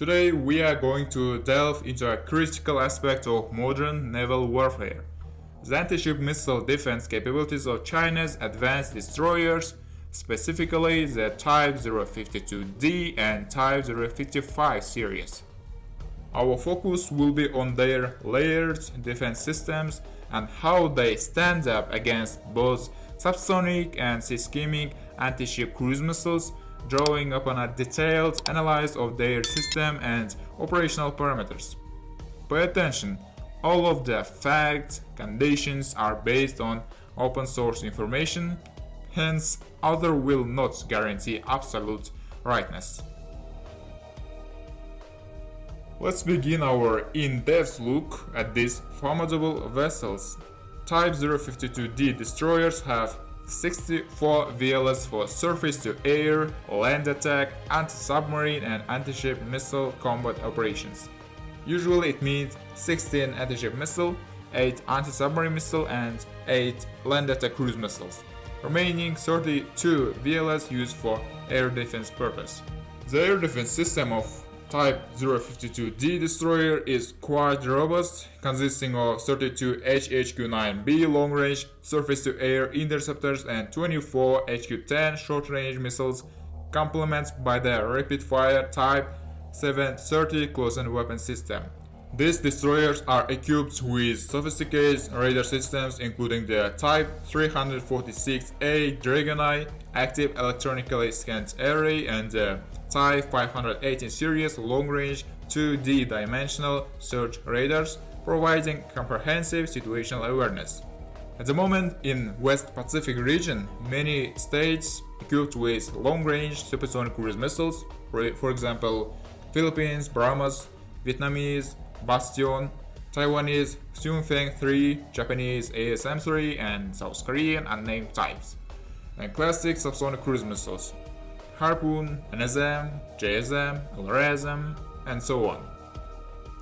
Today we are going to delve into a critical aspect of modern naval warfare: the anti-ship missile defense capabilities of China's advanced destroyers, specifically the Type 052D and Type 055 series. Our focus will be on their layered defense systems and how they stand up against both subsonic and seismic anti-ship cruise missiles, drawing upon a detailed analysis of their system and operational parameters. Pay attention, all of the facts, conditions are based on open source information, hence other will not guarantee absolute rightness. Let's begin our in-depth look at these formidable vessels. Type 052D destroyers have 64 VLS for surface-to-air, land attack, anti-submarine and anti-ship missile combat operations. Usually it means 16 anti-ship missile, 8 anti-submarine missile and 8 land attack cruise missiles. Remaining 32 VLS used for air defense purpose. The air defense system of Type 052D destroyer is quite robust, consisting of 32 HHQ-9B long-range surface-to-air interceptors and 24 HQ-10 short-range missiles, complemented by the rapid-fire Type 730 close-end weapon system. These destroyers are equipped with sophisticated radar systems, including the Type 346A Dragoneye active electronically scanned array and the Type 518 series long-range 2D dimensional search radars, providing comprehensive situational awareness. At the moment, in West Pacific region, many states equipped with long-range supersonic cruise missiles, for example, Philippines, Bahamas, Vietnamese, Bastion, Taiwanese, Xunfeng 3, Japanese ASM-3, and South Korean unnamed types, and classic subsonic cruise missiles, Harpoon, NSM, JSM, LRSM, and so on.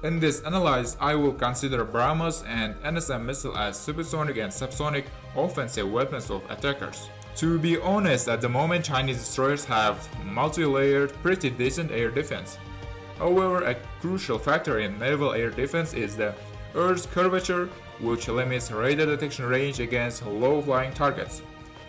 In this analysis, I will consider Brahmos and NSM missile as supersonic and subsonic offensive weapons of attackers. To be honest, at the moment Chinese destroyers have multi-layered, pretty decent air defense. However, a crucial factor in naval air defense is the Earth's curvature, which limits radar detection range against low-flying targets.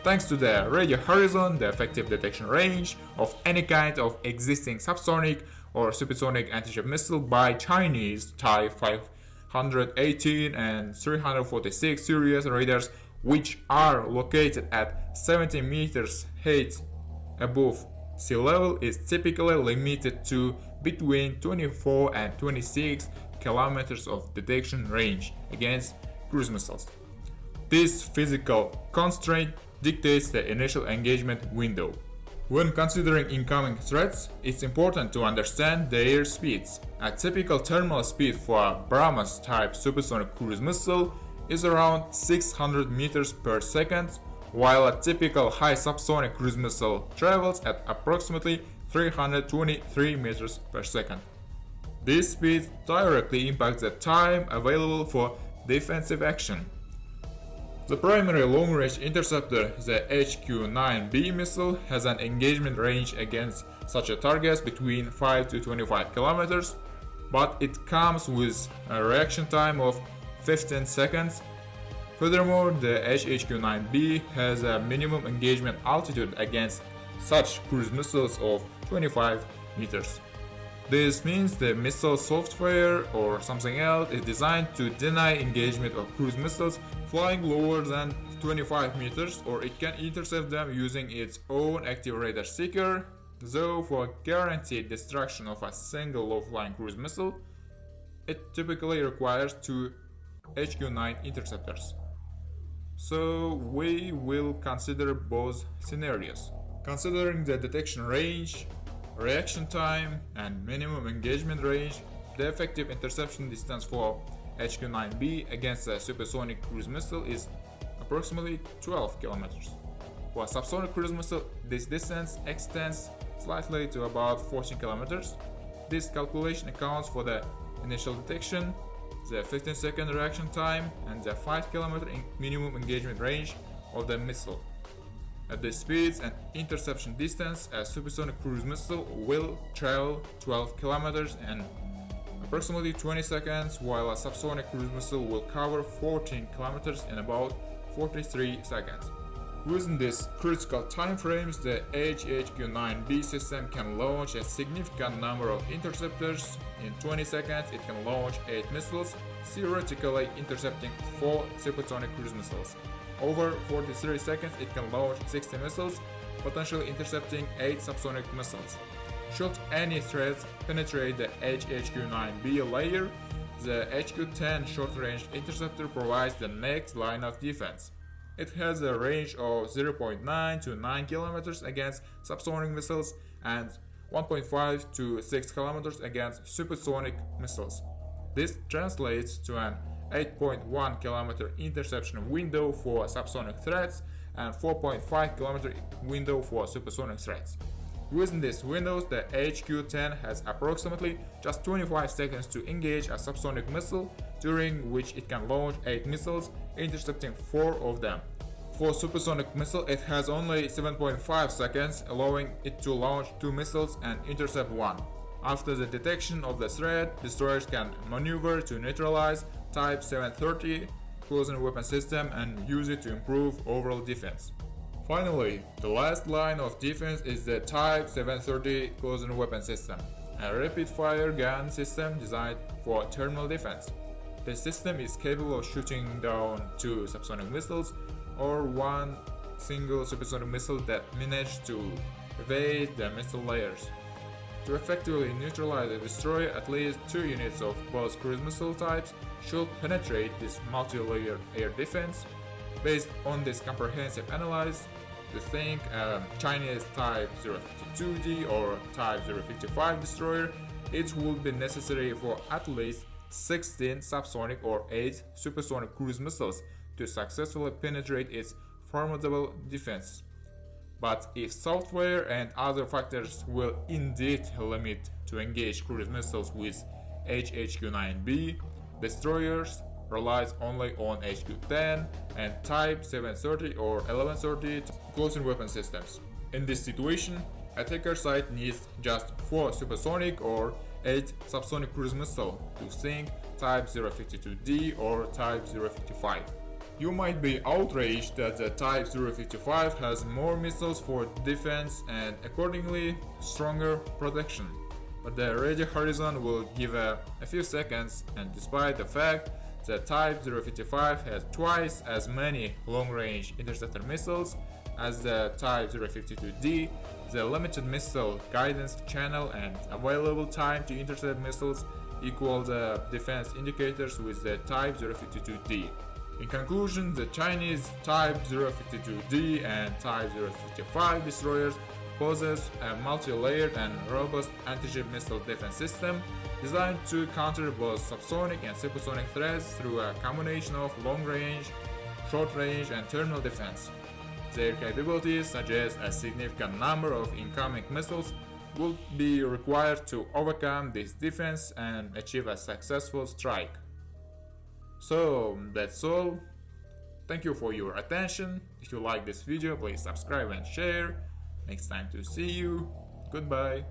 Thanks to the radio horizon, the effective detection range of any kind of existing subsonic or supersonic anti-ship missile by Chinese Type 518 and 346 series radars, which are located at 70 meters height above sea level, is typically limited to between 24 and 26 kilometers of detection range against cruise missiles. This physical constraint dictates the initial engagement window. When considering incoming threats, it's important to understand their speeds. A typical terminal speed for a Brahmos type supersonic cruise missile is around 600 meters per second, while a typical high subsonic cruise missile travels at approximately 323 meters per second. This speed directly impacts the time available for defensive action. The primary long-range interceptor, the HQ-9B missile, has an engagement range against such a target between 5 to 25 kilometers, but it comes with a reaction time of 15 seconds. Furthermore, the HQ-9B has a minimum engagement altitude against such cruise missiles of 25 meters. This means the missile software or something else is designed to deny engagement of cruise missiles flying lower than 25 meters, or it can intercept them using its own active radar seeker, though for guaranteed destruction of a single low-flying cruise missile, it typically requires 2 HQ-9 interceptors. So we will consider both scenarios. Considering the detection range, reaction time, and minimum engagement range, the effective interception distance for HQ-9B against a supersonic cruise missile is approximately 12 kilometers. For a subsonic cruise missile, this distance extends slightly to about 14 kilometers. This calculation accounts for the initial detection, the 15-second reaction time, and the 5 km minimum engagement range of the missile. At the speeds and interception distance, a supersonic cruise missile will travel 12 kilometers in approximately 20 seconds, while a subsonic cruise missile will cover 14 kilometers in about 43 seconds. Within these critical time frames, the HHQ-9B system can launch a significant number of interceptors. In 20 seconds, it can launch 8 missiles, theoretically intercepting 4 supersonic cruise missiles. Over 43 seconds, it can launch 60 missiles, potentially intercepting 8 subsonic missiles. Should any threats penetrate the HHQ-9B layer, the HQ-10 short-range interceptor provides the next line of defense. It has a range of 0.9 to 9 kilometers against subsonic missiles and 1.5 to 6 kilometers against supersonic missiles. This translates to an 8.1 kilometer interception window for subsonic threats and 4.5 kilometer window for supersonic threats. Within these windows, the HQ-10 has approximately just 25 seconds to engage a subsonic missile, during which it can launch 8 missiles, intercepting 4 of them. For supersonic missile, it has only 7.5 seconds, allowing it to launch 2 missiles and intercept 1. After the detection of the threat, destroyers can maneuver to neutralize Type 730 close-in weapon system and use it to improve overall defense. Finally, the last line of defense is the Type 730 close-in weapon system, a rapid-fire gun system designed for terminal defense. The system is capable of shooting down 2 subsonic missiles or 1 single supersonic missile that manages to evade the missile layers. To effectively neutralize a destroyer, at least 2 units of both cruise missile types should penetrate this multi-layer air defense. Based on this comprehensive analysis, to think a Chinese Type 052D or Type 055 destroyer, it would be necessary for at least 16 subsonic or 8 supersonic cruise missiles to successfully penetrate its formidable defense. But if software and other factors will indeed limit to engage cruise missiles with HHQ-9B, destroyers relies only on HQ-10 and Type 730 or 1130 close-in weapon systems. In this situation, attacker site needs just 4 supersonic or 8 subsonic cruise missiles to sink Type 052D or Type 055. You might be outraged that the Type 055 has more missiles for defense and accordingly stronger protection, but the radio horizon will give a few seconds, and despite the fact that Type 055 has twice as many long-range interceptor missiles as the Type 052D, the limited missile guidance channel and available time to intercept missiles equal the defense indicators with the Type 052D. In conclusion, the Chinese Type 052D and Type 055 destroyers possess a multi-layered and robust anti-ship missile defense system designed to counter both subsonic and supersonic threats through a combination of long-range, short-range, and terminal defense. Their capabilities suggest a significant number of incoming missiles would be required to overcome this defense and achieve a successful strike. So that's all. Thank you for your attention. If you like this video, please subscribe and share. Next time to see you. Goodbye.